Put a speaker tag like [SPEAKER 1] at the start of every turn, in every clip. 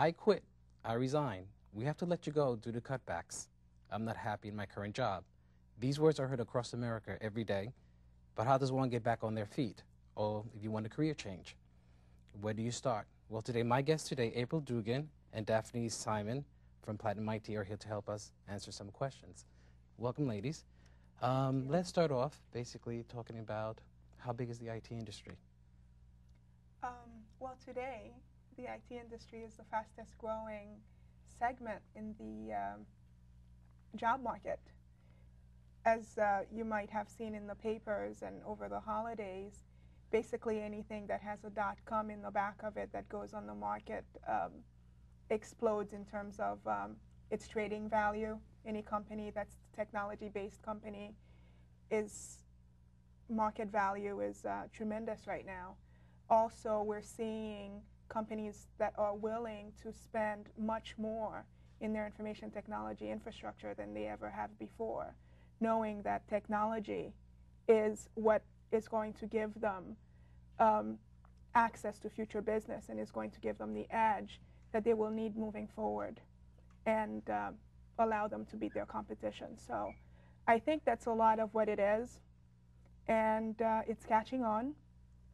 [SPEAKER 1] I quit. I resign. We have to let you go due to cutbacks. I'm not happy in my current job. These words are heard across America every day, but how does one get back on their feet? Or if you want a career change, where do you start? Well, today, my guests today, April Dugan and Daphne Simon from Platinum IT are here to help us answer some questions. Welcome, ladies. Let's start off basically talking about how big is the IT industry?
[SPEAKER 2] Well, today, the IT industry is the fastest growing segment in the job market. As you might have seen in the papers and over the holidays, basically anything that has a .com in the back of it that goes on the market explodes in terms of its trading value. Any company that's technology-based company, is market value is tremendous right now. Also, we're seeing companies that are willing to spend much more in their information technology infrastructure than they ever have before, knowing that technology is what is going to give them access to future business and is going to give them the edge that they will need moving forward and allow them to beat their competition. So I think that's a lot of what it is, and it's catching on,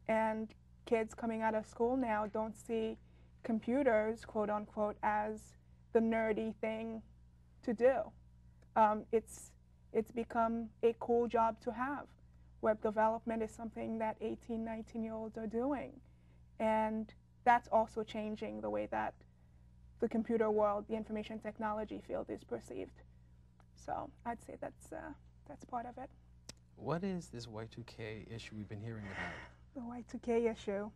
[SPEAKER 2] and kids coming out of school now don't see computers, quote unquote, as the nerdy thing to do. It's become a cool job to have. Web development is something that 18, 19-year-olds are doing, and that's also changing the way that the computer world, the information technology field is perceived. So I'd say that's part of it.
[SPEAKER 1] What is this Y2K issue we've been hearing about?
[SPEAKER 2] The Y2K issue.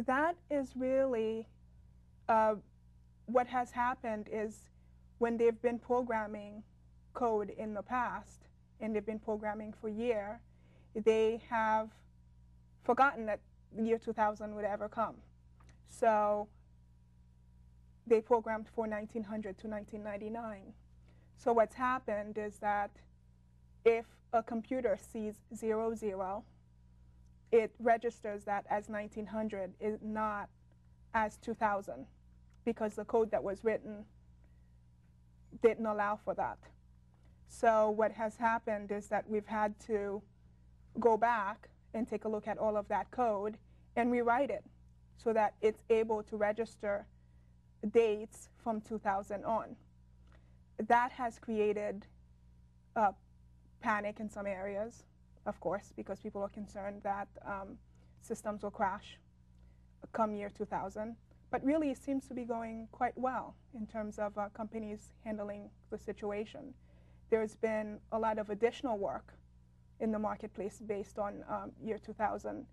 [SPEAKER 2] That is really what has happened is when they've been programming code in the past, and they've been programming for a year, they have forgotten that the year 2000 would ever come. So they programmed for 1900 to 1999. So what's happened is that if a computer sees 00, it registers that as 1900, is not as 2000, because the code that was written didn't allow for that. So what has happened is that we've had to go back and take a look at all of that code and rewrite it so that it's able to register dates from 2000 on. That has created panic in some areas, of course, because people are concerned that systems will crash come year 2000. But really, it seems to be going quite well in terms of companies handling the situation. There's been a lot of additional work in the marketplace based on year 2000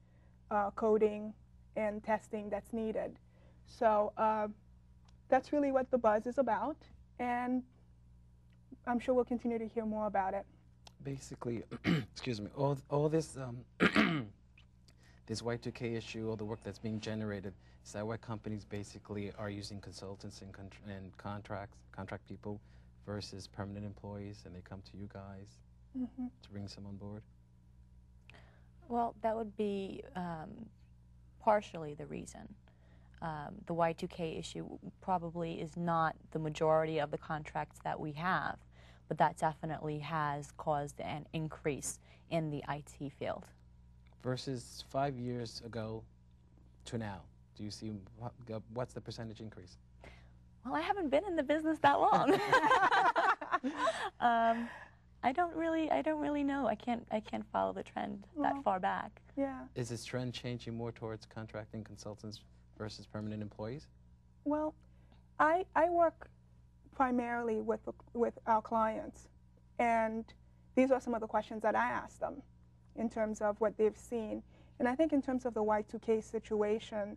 [SPEAKER 2] coding and testing that's needed. So that's really what the buzz is about, and I'm sure we'll continue to hear more about it.
[SPEAKER 1] Basically, excuse me, all this this Y2K issue, all the work that's being generated, is that why companies basically are using consultants and contract people versus permanent employees, and they come to you guys to bring some on board?
[SPEAKER 3] Well, that would be partially the reason. The Y2K issue probably is not the majority of the contracts that we have, but that definitely has caused an increase in the IT field. Versus 5 years ago to now, do you see what's the percentage increase? Well, I haven't been in the business that long. I don't really know. I can't follow the trend that far back.
[SPEAKER 2] Yeah.
[SPEAKER 1] Is this trend changing more towards contracting consultants versus permanent employees?
[SPEAKER 2] Well, I work primarily with our clients, and these are some of the questions that I ask them in terms of what they've seen. And I think in terms of the Y2K situation,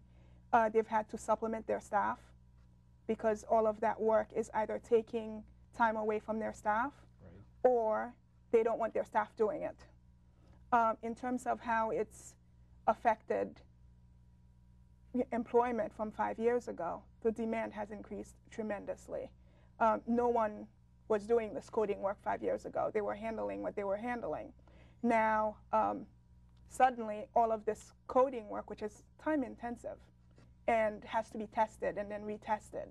[SPEAKER 2] they've had to supplement their staff because all of that work is either taking time away from their staff, right, or they don't want their staff doing it. In terms of how it's affected employment from 5 years ago, the demand has increased tremendously. No one was doing this coding work 5 years ago. They were handling what they were handling. Now, suddenly, all of this coding work, which is time intensive, and has to be tested and then retested,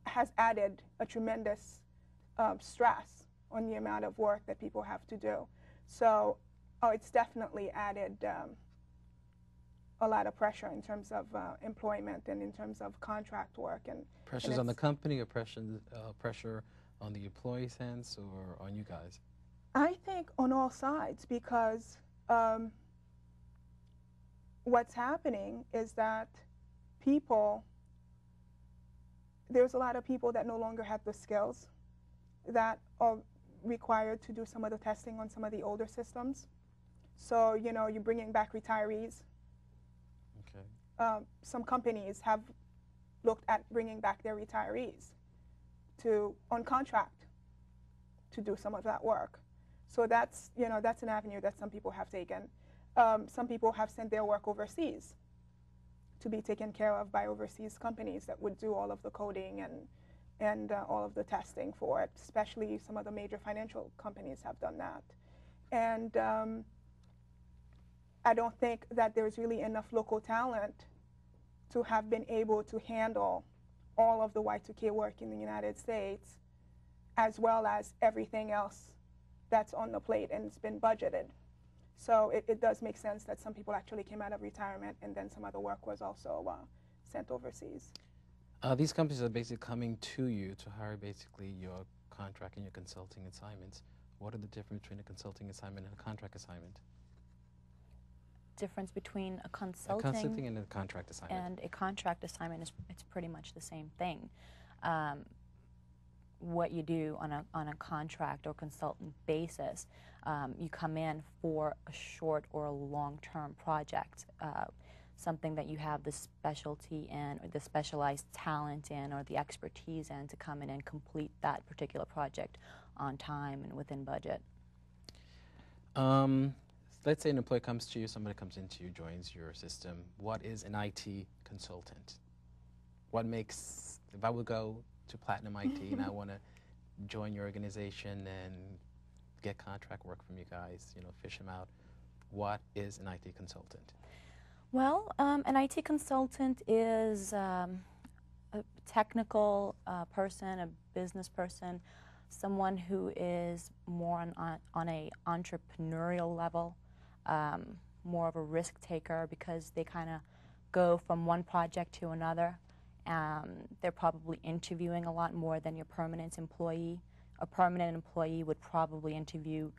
[SPEAKER 2] has added a tremendous stress on the amount of work that people have to do. So it's definitely added a lot of pressure in terms of employment and in terms of contract work. And
[SPEAKER 1] Pressures on the company, or pressure on the employee's hands, or on you guys?
[SPEAKER 2] I think on all sides, because what's happening is that there's a lot of people that no longer have the skills that are required to do some of the testing on some of the older systems. So, you know, you're bringing back retirees.
[SPEAKER 1] Okay.
[SPEAKER 2] Some companies have looked at bringing back their retirees on contract to do some of that work. So that's, you know, that's an avenue that some people have taken. Some people have sent their work overseas to be taken care of by overseas companies that would do all of the coding and all of the testing for it. Especially some of the major financial companies have done that. And I don't think that there's really enough local talent to have been able to handle all of the Y2K work in the United States, as well as everything else that's on the plate and it's been budgeted. So it does make sense that some people actually came out of retirement, and then some other work was also sent overseas.
[SPEAKER 1] These companies are basically coming to you to hire basically your contract and your consulting assignments. What are the difference between a consulting assignment and a contract assignment?
[SPEAKER 3] Difference between a consulting
[SPEAKER 1] and a contract assignment.
[SPEAKER 3] And a contract assignment is it's pretty much the same thing. What you do on a contract or consultant basis, you come in for a short or a long-term project, something that you have the specialty in, or the specialized talent in, or the expertise in, to come in and complete that particular project on time and within budget.
[SPEAKER 1] Let's say an employee comes to you, somebody comes into you, joins your system. What is an IT consultant? What makes, if I would go to Platinum IT and I want to join your organization and get contract work from you guys, you know, fish them out, what is an IT consultant?
[SPEAKER 3] Well, an IT consultant is a technical person, a business person, someone who is more on a entrepreneurial level, more of a risk taker, because they kind of go from one project to another. They're probably interviewing a lot more than your permanent employee. A permanent employee would probably interview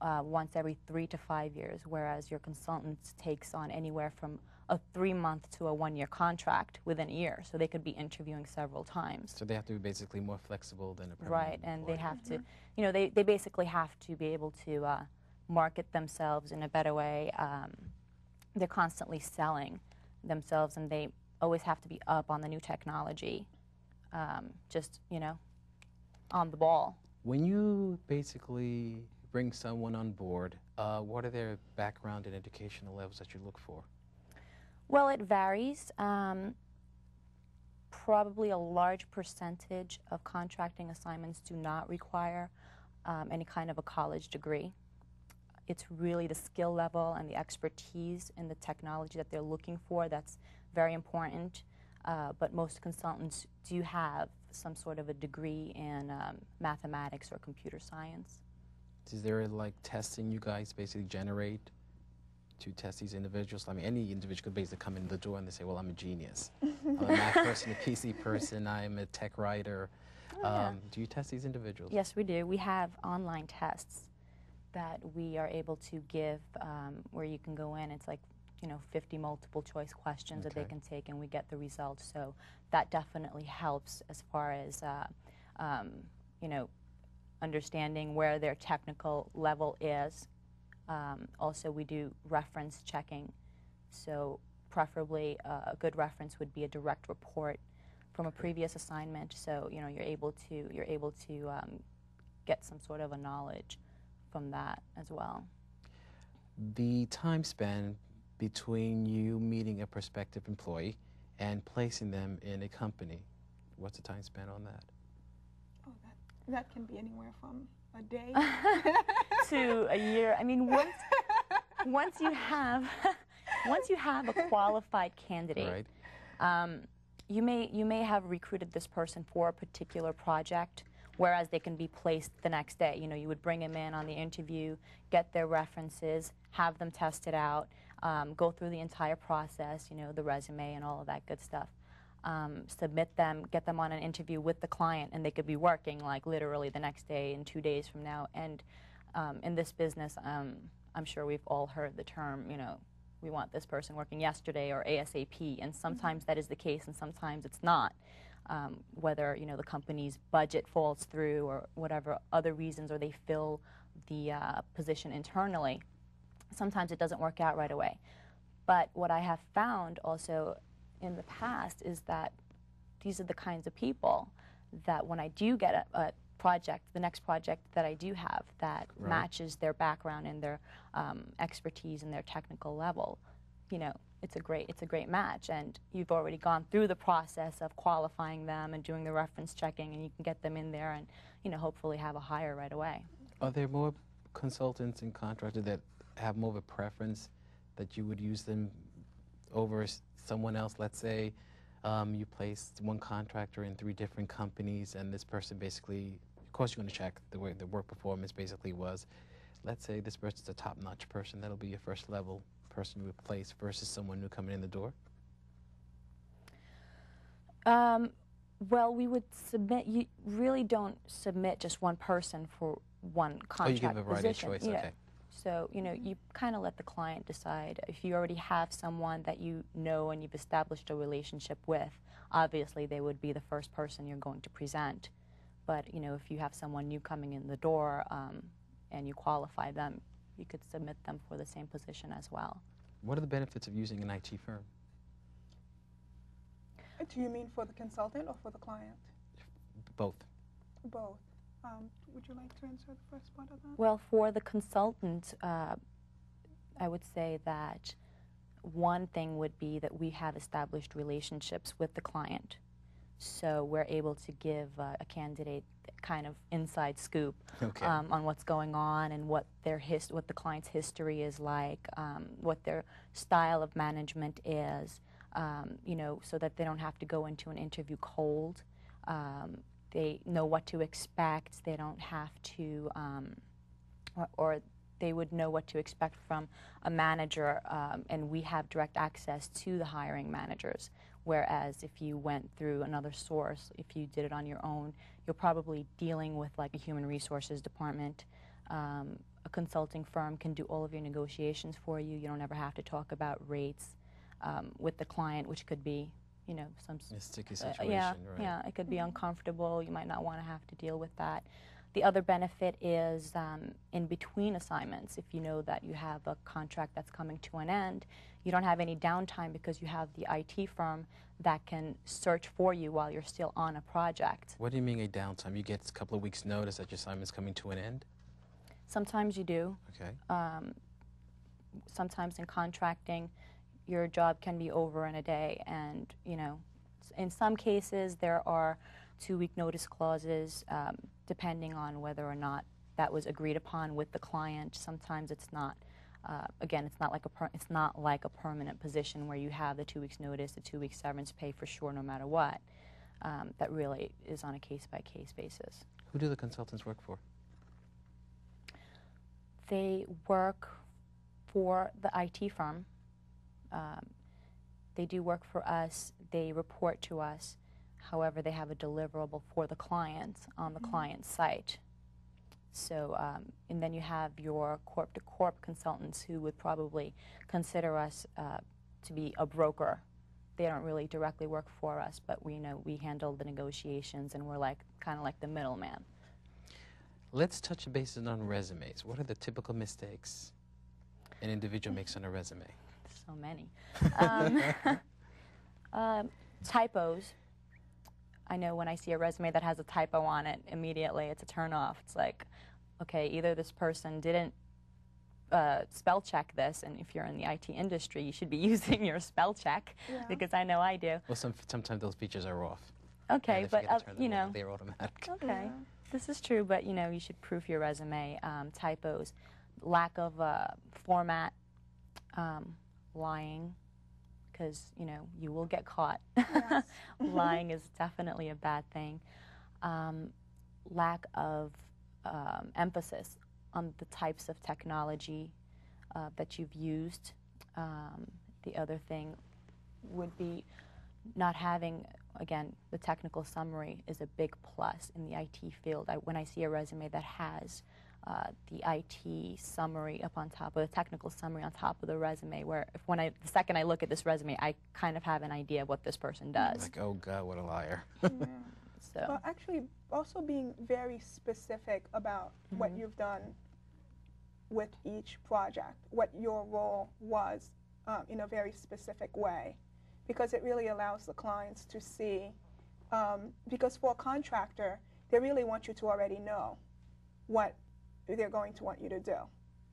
[SPEAKER 3] once every 3 to 5 years, whereas your consultant takes on anywhere from a 3-month to a 1-year contract within a year. So they could be interviewing several times.
[SPEAKER 1] So they have to be basically more flexible than a permanent
[SPEAKER 3] Right,
[SPEAKER 1] employee.
[SPEAKER 3] and they have to, you know, they basically have to be able to market themselves in a better way. They're constantly selling themselves, and they always have to be up on the new technology, just, you know, on the ball.
[SPEAKER 1] When you basically bring someone on board, what are their background and educational levels that you look for?
[SPEAKER 3] Well, it varies. Probably a large percentage of contracting assignments do not require any kind of a college degree. It's really the skill level and the expertise in the technology that they're looking for that's very important. But most consultants do have some sort of a degree in mathematics or computer science.
[SPEAKER 1] Is there like testing you guys basically generate to test these individuals? I mean, any individual could basically come in the door and they say, well, I'm a genius. I'm a math person, a PC person, I'm a tech writer. Do you test these individuals?
[SPEAKER 3] Yes, we do. We have online tests that we are able to give where you can go in. It's like, you know, 50 multiple choice questions that they can take, and we get the results. So that definitely helps as far as, you know, understanding where their technical level is. Also, we do reference checking. So preferably a good reference would be a direct report from a previous assignment. So, you know, you're able to get some sort of a knowledge from that as well.
[SPEAKER 1] The time span between you meeting a prospective employee and placing them in a company, what's the time span on that?
[SPEAKER 2] Oh, that can be anywhere from a day
[SPEAKER 3] to a year. I mean, once you have once you have a qualified candidate,
[SPEAKER 1] Right.
[SPEAKER 3] you may have recruited this person for a particular project, whereas they can be placed the next day. You know, you would bring them in on the interview, get their references, have them test it out, go through the entire process, you know, the resume and all of that good stuff. Submit them, get them on an interview with the client, and they could be working like literally the next day and 2 days from now. And in this business, I'm sure we've all heard the term, you know, we want this person working yesterday or ASAP, and sometimes that is the case and sometimes it's not. Whether, you know, the company's budget falls through or whatever other reasons, or they fill the position internally, sometimes it doesn't work out right away. But what I have found also in the past is that these are the kinds of people that when I do get a project, the next project that I do have that matches their background and their expertise and their technical level, you know, it's a great match, and you've already gone through the process of qualifying them and doing the reference checking, and you can get them in there and, you know, hopefully have a hire right away.
[SPEAKER 1] Are there more consultants and contractors that have more of a preference that you would use them over someone else? Let's say you placed one contractor in 3 different companies, and this person basically, of course you're going to check the way the work performance basically was. Let's say this person's a top-notch person, that'll be your first level person you would place versus someone new coming in the door?
[SPEAKER 3] Well, we would submit, you really don't submit just one person for one contract
[SPEAKER 1] Oh, you give a variety of
[SPEAKER 3] position.
[SPEAKER 1] choice, okay.
[SPEAKER 3] So, you know, you kind of let the client decide. If you already have someone that you know and you've established a relationship with, obviously they would be the first person you're going to present. But, you know, if you have someone new coming in the door and you qualify them, you could submit them for the same position as well.
[SPEAKER 1] What are the benefits of using an IT firm?
[SPEAKER 2] Do you mean for the consultant or for the client?
[SPEAKER 1] Both.
[SPEAKER 2] Both. Would you like to answer the first part of that?
[SPEAKER 3] Well, for the consultant, I would say that one thing would be that we have established relationships with the client. So we're able to give a candidate kind of inside scoop on what's going on and what what the client's history is like, what their style of management is, you know, so that they don't have to go into an interview cold. They know what to expect. They don't have to, or they would know what to expect from a manager, and we have direct access to the hiring managers. Whereas if you went through another source, if you did it on your own, you're probably dealing with like a human resources department. A consulting firm can do all of your negotiations for you. You don't ever have to talk about rates with the client, which could be, you know, some
[SPEAKER 1] a sticky situation,
[SPEAKER 3] yeah,
[SPEAKER 1] right?
[SPEAKER 3] Yeah, it could be uncomfortable. You might not want to have to deal with that. The other benefit is in between assignments. If you know that you have a contract that's coming to an end, you don't have any downtime because you have the IT firm that can search for you while you're still on a project.
[SPEAKER 1] What do you mean a downtime? You get a couple of weeks' notice that your assignment's coming to an end?
[SPEAKER 3] Sometimes you do.
[SPEAKER 1] Okay.
[SPEAKER 3] Sometimes in contracting, your job can be over in a day, and, you know, in some cases there are 2-week notice clauses, depending on whether or not that was agreed upon with the client. Sometimes it's not. Again, it's not like a permanent position where you have the 2 weeks notice, the 2 weeks severance pay for sure, no matter what. That really is on a case-by-case basis.
[SPEAKER 1] Who do the consultants work for?
[SPEAKER 3] They work for the IT firm. They do work for us. They report to us. However, they have a deliverable for the client on the client's site. So, and then you have your corp-to-corp consultants who would probably consider us to be a broker. They don't really directly work for us, but we know we handle the negotiations, and we're like kind of like the middleman.
[SPEAKER 1] Let's touch bases on resumes. What are the typical mistakes an individual makes on a resume?
[SPEAKER 3] So many. Typos. I know when I see a resume that has a typo on it, immediately it's a turn-off. It's like, okay, either this person didn't spell check this, and if you're in the IT industry, you should be using your spell check, because I know I do.
[SPEAKER 1] Well, sometimes those features are off.
[SPEAKER 3] Okay, but you know,
[SPEAKER 1] they're automatic.
[SPEAKER 3] Okay, this is true, but you know, you should proof your resume. Typos, lack of format, lying, because, you know, you will get caught.
[SPEAKER 2] Yes.
[SPEAKER 3] Lying is definitely a bad thing. Lack of emphasis on the types of technology that you've used. The other thing would be not having, again, the technical summary is a big plus in the IT field. When I see a resume that has the IT summary up on top, or the technical summary on top of the resume, where the second I look at this resume, I kind of have an idea of what this person does.
[SPEAKER 1] Like, oh God, what a liar.
[SPEAKER 2] Yeah.
[SPEAKER 3] So.
[SPEAKER 2] Well, actually, also being very specific about what you've done with each project, what your role was in a very specific way, because it really allows the clients to see, because for a contractor, they really want you to already know what they're going to want you to do.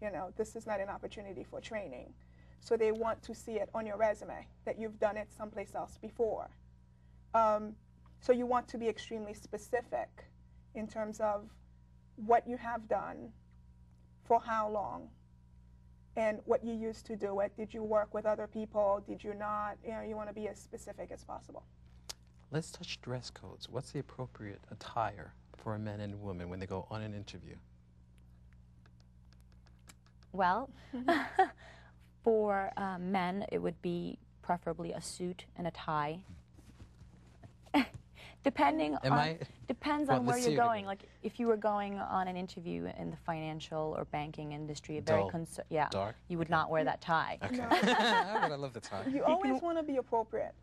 [SPEAKER 2] You know, this is not an opportunity for training. So they want to see it on your resume, that you've done it someplace else before. So you want to be extremely specific in terms of what you have done, for how long, and what you used to do it. Did you work with other people? Did you not? You know, you want to be as specific as possible.
[SPEAKER 1] Let's touch dress codes. What's the appropriate attire for a man and a woman when they go on an interview?
[SPEAKER 3] Well, for men, it would be preferably a suit and a tie. Depends on where you're going. Like, if you were going on an interview in the financial or banking industry,
[SPEAKER 1] Dark?
[SPEAKER 3] you would not wear that tie.
[SPEAKER 1] Okay.
[SPEAKER 2] No.
[SPEAKER 1] But I love the tie.
[SPEAKER 2] You always want to be appropriate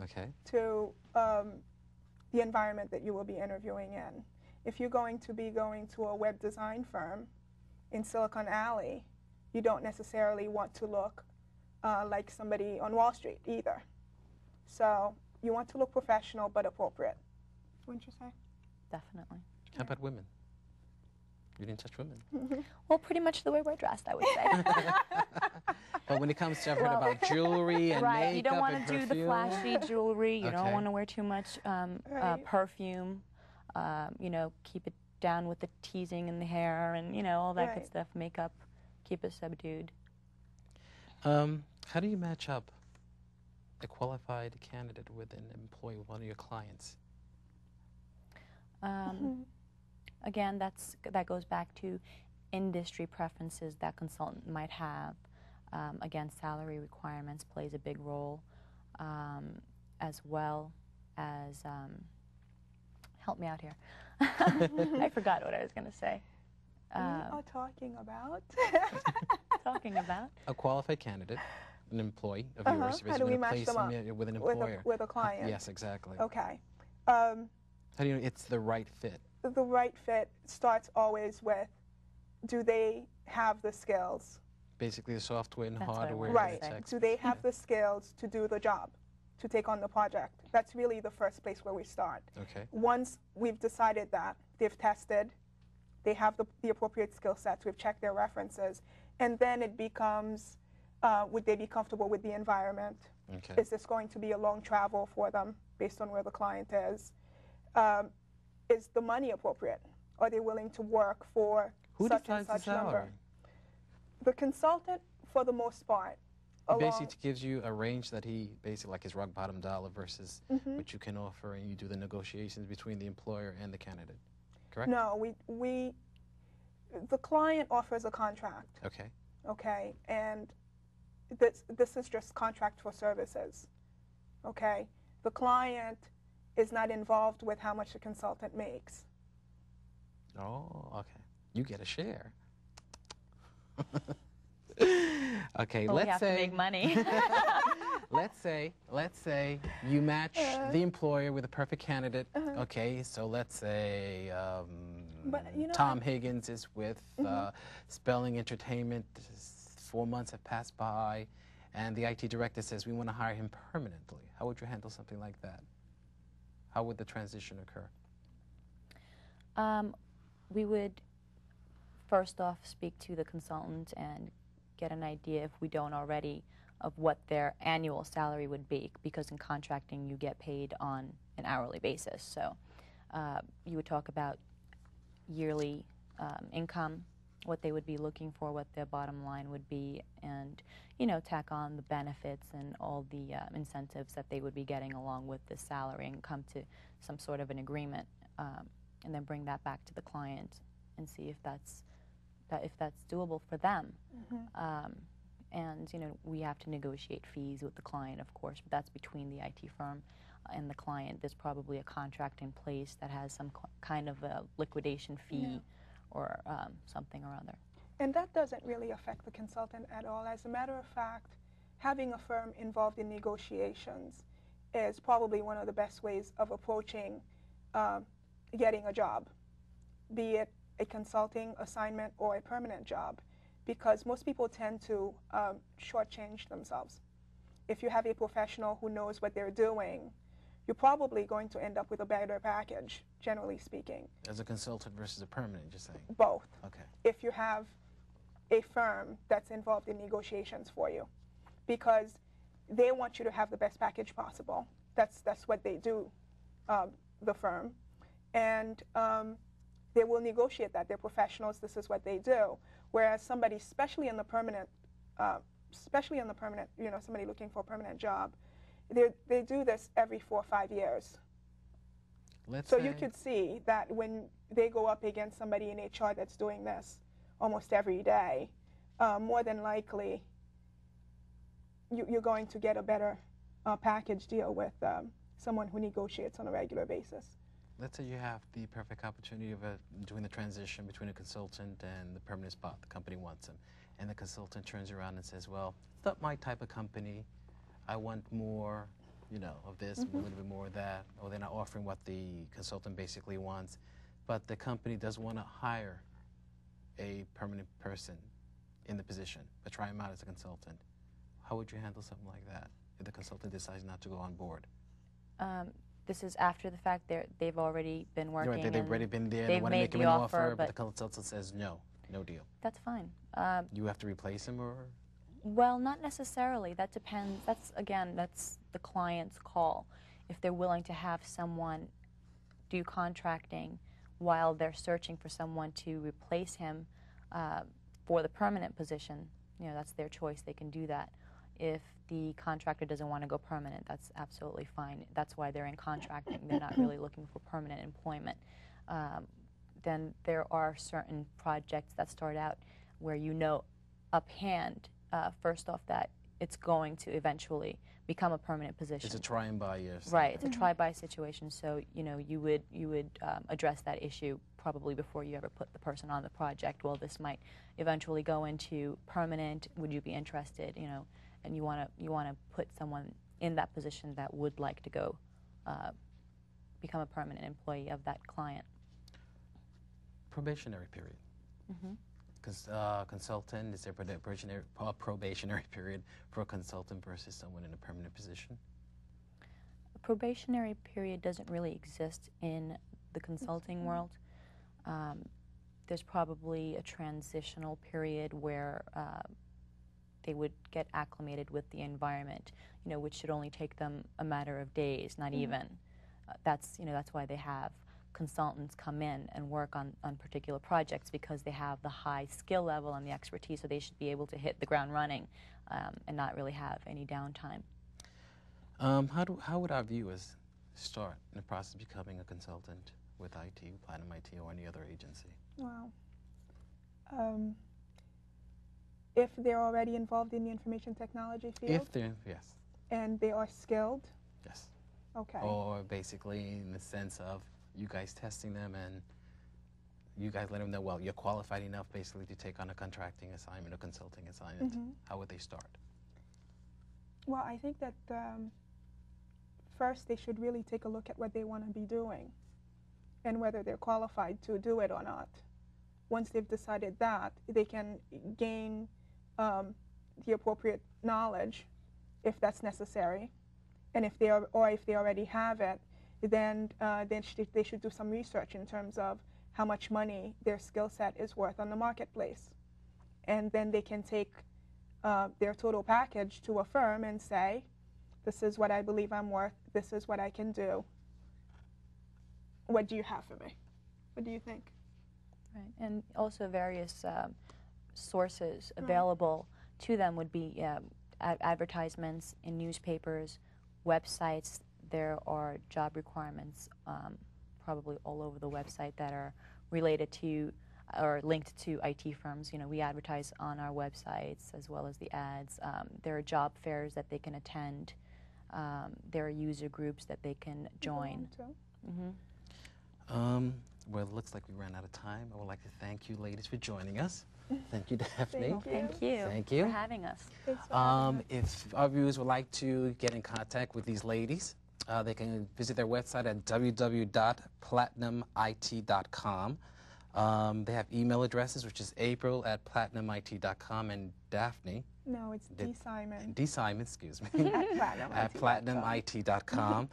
[SPEAKER 1] Okay.
[SPEAKER 2] to the environment that you will be interviewing in. If you're going to a web design firm in Silicon Alley, you don't necessarily want to look like somebody on Wall Street either. So you want to look professional but appropriate, wouldn't you say?
[SPEAKER 3] Definitely.
[SPEAKER 1] How about women? You didn't touch women.
[SPEAKER 3] Well, pretty much the way we're dressed, I would say.
[SPEAKER 1] But when it comes to, I've heard about jewelry and
[SPEAKER 3] right,
[SPEAKER 1] makeup
[SPEAKER 3] you don't want
[SPEAKER 1] and
[SPEAKER 3] to do the
[SPEAKER 1] perfume.
[SPEAKER 3] flashy jewelry. You don't
[SPEAKER 1] Okay.
[SPEAKER 3] want to wear too much
[SPEAKER 2] Right.
[SPEAKER 3] perfume. You know, keep it down with the teasing in the hair and, you know, all that good
[SPEAKER 2] Right.
[SPEAKER 3] stuff. Makeup, keep it subdued.
[SPEAKER 1] How do you match up a qualified candidate with an employee, with one of your clients?
[SPEAKER 3] Again, that goes back to industry preferences that consultant might have. Again, salary requirements plays a big role, as well as, help me out here. I forgot what I was going to say.
[SPEAKER 2] We are talking about.
[SPEAKER 3] Talking about?
[SPEAKER 1] A qualified candidate, an employee of yours.
[SPEAKER 2] How do we match
[SPEAKER 1] place
[SPEAKER 2] them up
[SPEAKER 1] him with an employer.
[SPEAKER 2] with a client?
[SPEAKER 1] Yes, exactly.
[SPEAKER 2] Okay.
[SPEAKER 1] How do you know it's the right fit?
[SPEAKER 2] The right fit starts always with, do they have the skills?
[SPEAKER 1] Basically, the software and
[SPEAKER 3] That's what I
[SPEAKER 1] hardware.
[SPEAKER 3] wanted
[SPEAKER 2] Right.
[SPEAKER 3] to say.
[SPEAKER 1] tech.
[SPEAKER 2] Do they have the skills to do the job, to take on the project? That's really the first place where we start.
[SPEAKER 1] Okay.
[SPEAKER 2] Once we've decided that, they've tested, they have the appropriate skill sets, we've checked their references, and then it becomes, would they be comfortable with the environment?
[SPEAKER 1] Okay.
[SPEAKER 2] Is this going to be a long travel for them based on where the client is? Is the money appropriate? Are they willing to work for
[SPEAKER 1] Who
[SPEAKER 2] such and
[SPEAKER 1] decides the
[SPEAKER 2] such number?
[SPEAKER 1] salary?
[SPEAKER 2] The consultant, for the most part.
[SPEAKER 1] He
[SPEAKER 2] along-
[SPEAKER 1] basically gives you a range that he basically like his rock bottom dollar versus what you can offer, and you do the negotiations between the employer and the candidate. Correct?
[SPEAKER 2] No, the client offers a contract,
[SPEAKER 1] Okay.
[SPEAKER 2] okay, and this is just contract for services, okay. The client is not involved with how much the consultant makes.
[SPEAKER 1] Oh, okay. You get a share. Okay,
[SPEAKER 3] Well, we
[SPEAKER 1] let's
[SPEAKER 3] have
[SPEAKER 1] say
[SPEAKER 3] to make money.
[SPEAKER 1] let's say you match the employer with a perfect candidate. Okay, so let's say
[SPEAKER 2] But, you know,
[SPEAKER 1] Tom Higgins is with Spelling Entertainment. 4 months have passed by, and the IT director says we want to hire him permanently. How would you handle something like that? How would the transition occur?
[SPEAKER 3] We would first off speak to the consultant and get an idea, if we don't already, of what their annual salary would be, because in contracting you get paid on an hourly basis. So you would talk about yearly income, what they would be looking for, what their bottom line would be, and tack on the benefits and all the incentives that they would be getting along with the salary, and come to some sort of an agreement, and then bring that back to the client and see if that's doable for them. And we have to negotiate fees with the client, of course, but that's between the IT firm and the client. There's probably a contract in place that has some kind of a liquidation fee or something or other.
[SPEAKER 2] And that doesn't really affect the consultant at all. As a matter of fact, having a firm involved in negotiations is probably one of the best ways of approaching getting a job, be it a consulting assignment or a permanent job, because most people tend to shortchange themselves. If you have a professional who knows what they're doing, you're probably going to end up with a better package, generally speaking.
[SPEAKER 1] As a consultant versus a permanent, you're saying?
[SPEAKER 2] Both.
[SPEAKER 1] Okay.
[SPEAKER 2] If you have a firm that's involved in negotiations for you, because they want you to have the best package possible. That's what they do, the firm. And they will negotiate that. They're professionals. This is what they do. Whereas somebody, especially in the permanent, somebody looking for a permanent job, they do this every 4 or 5 years. So you could see that when they go up against somebody in HR that's doing this almost every day, more than likely you're going to get a better package deal with someone who negotiates on a regular basis.
[SPEAKER 1] Let's say you have the perfect opportunity of doing the transition between a consultant and the permanent spot. The company wants him. And the consultant turns around and says, well, it's not my type of company. I want more, of this, a little bit more of that. Or they're not offering what the consultant basically wants. But the company does want to hire a permanent person in the position, but try him out as a consultant. How would you handle something like that if the consultant decides not to go on board?
[SPEAKER 3] This is after the fact. They've already been working.
[SPEAKER 1] Right, they've already been there.
[SPEAKER 3] They
[SPEAKER 1] want to make him an offer, but the
[SPEAKER 3] but
[SPEAKER 1] consultant says no deal.
[SPEAKER 3] that's fine.
[SPEAKER 1] You have to replace him, or?
[SPEAKER 3] Well, not necessarily. That depends. That's the client's call. If they're willing to have someone do contracting while they're searching for someone to replace him for the permanent position, that's their choice. They can do that. If the contractor doesn't want to go permanent, that's absolutely fine. That's why they're in contracting. They're not really looking for permanent employment. Then there are certain projects that start out where uphand, first off, that it's going to eventually become a permanent position.
[SPEAKER 1] It's a try and buy, yes.
[SPEAKER 3] Right, it's a try-buy situation, so you would address that issue probably before you ever put the person on the project. Well, this might eventually go into permanent. Would you be interested? And you want to put someone in that position that would like to go become a permanent employee of that client.
[SPEAKER 1] Probationary period. Consultant, is there a probationary period for a consultant versus someone in a permanent position?
[SPEAKER 3] A probationary period doesn't really exist in the consulting world. There's probably a transitional period where they would get acclimated with the environment, which should only take them a matter of days, not even. That's why they have consultants come in and work on particular projects, because they have the high skill level and the expertise, so they should be able to hit the ground running and not really have any downtime.
[SPEAKER 1] How would our viewers start in the process of becoming a consultant with IT, Platinum IT, or any other agency?
[SPEAKER 2] Wow. If they're already involved in the information technology field?
[SPEAKER 1] If they're, yes.
[SPEAKER 2] And they are skilled?
[SPEAKER 1] Yes.
[SPEAKER 2] Okay.
[SPEAKER 1] Or basically in the sense of you guys testing them and you guys let them know, well, you're qualified enough basically to take on a contracting assignment or consulting assignment. How would they start?
[SPEAKER 2] Well, I think that first they should really take a look at what they want to be doing and whether they're qualified to do it or not. Once they've decided that, they can gain the appropriate knowledge if that's necessary. And if they already have it, then they should do some research in terms of how much money their skill set is worth on the marketplace. And then they can take their total package to a firm and say, this is what I believe I'm worth, this is what I can do. What do you have for me? What do you think?
[SPEAKER 3] Right, and also various sources available to them would be advertisements in newspapers, websites. There are job requirements probably all over the website that are related to or linked to IT firms. You know, we advertise on our websites as well as the ads. There are job fairs that they can attend. There are user groups that they can join.
[SPEAKER 1] Well, it looks like we ran out of time. I would like to thank you, ladies, for joining us. Thank you, Daphne.
[SPEAKER 3] Thank you.
[SPEAKER 1] Thank you
[SPEAKER 3] For having us.
[SPEAKER 2] Thanks for having us.
[SPEAKER 1] If our viewers would like to get in contact with these ladies, they can visit their website at www.platinumit.com. They have email addresses, which is april@platinumit.com and Daphne.
[SPEAKER 2] No, it's D. Simon.
[SPEAKER 1] D. Simon, excuse me. at platinumit.com.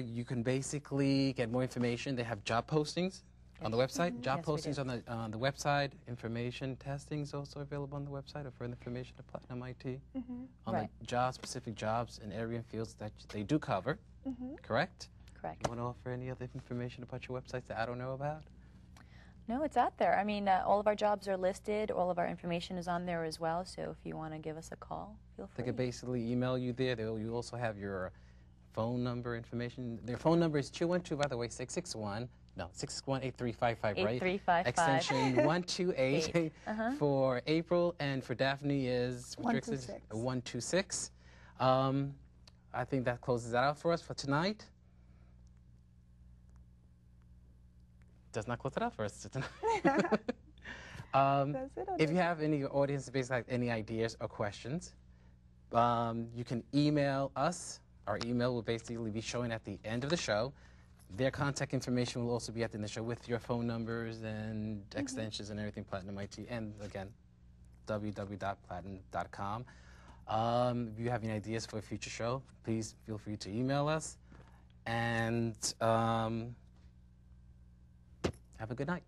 [SPEAKER 1] You can basically get more information. They have job postings on the website. Job postings on the website. Information testing is also available on the website, or further information at Platinum IT on the specific jobs and area and fields that they do cover. Correct?
[SPEAKER 3] Correct.
[SPEAKER 1] You want to offer any other information about your websites that I don't know about?
[SPEAKER 3] No, it's out there. I mean, all of our jobs are listed. All of our information is on there as well. So if you want to give us a call, feel free.
[SPEAKER 1] They could basically email you there. You also have your phone number information. Their phone number is 212, by the way, 661-8355, right?
[SPEAKER 3] 8355.
[SPEAKER 1] Extension 128 for April, and for Daphne is
[SPEAKER 2] 126.
[SPEAKER 1] 126. I think that closes that out for us for tonight. Does not close it out for us tonight. If you have any audience, basically any ideas or questions, you can email us. Our email will basically be showing at the end of the show. Their contact information will also be at the end of the show with your phone numbers and extensions and everything, Platinum IT, and again, www.platinum.com. If you have any ideas for a future show, please feel free to email us. And have a good night.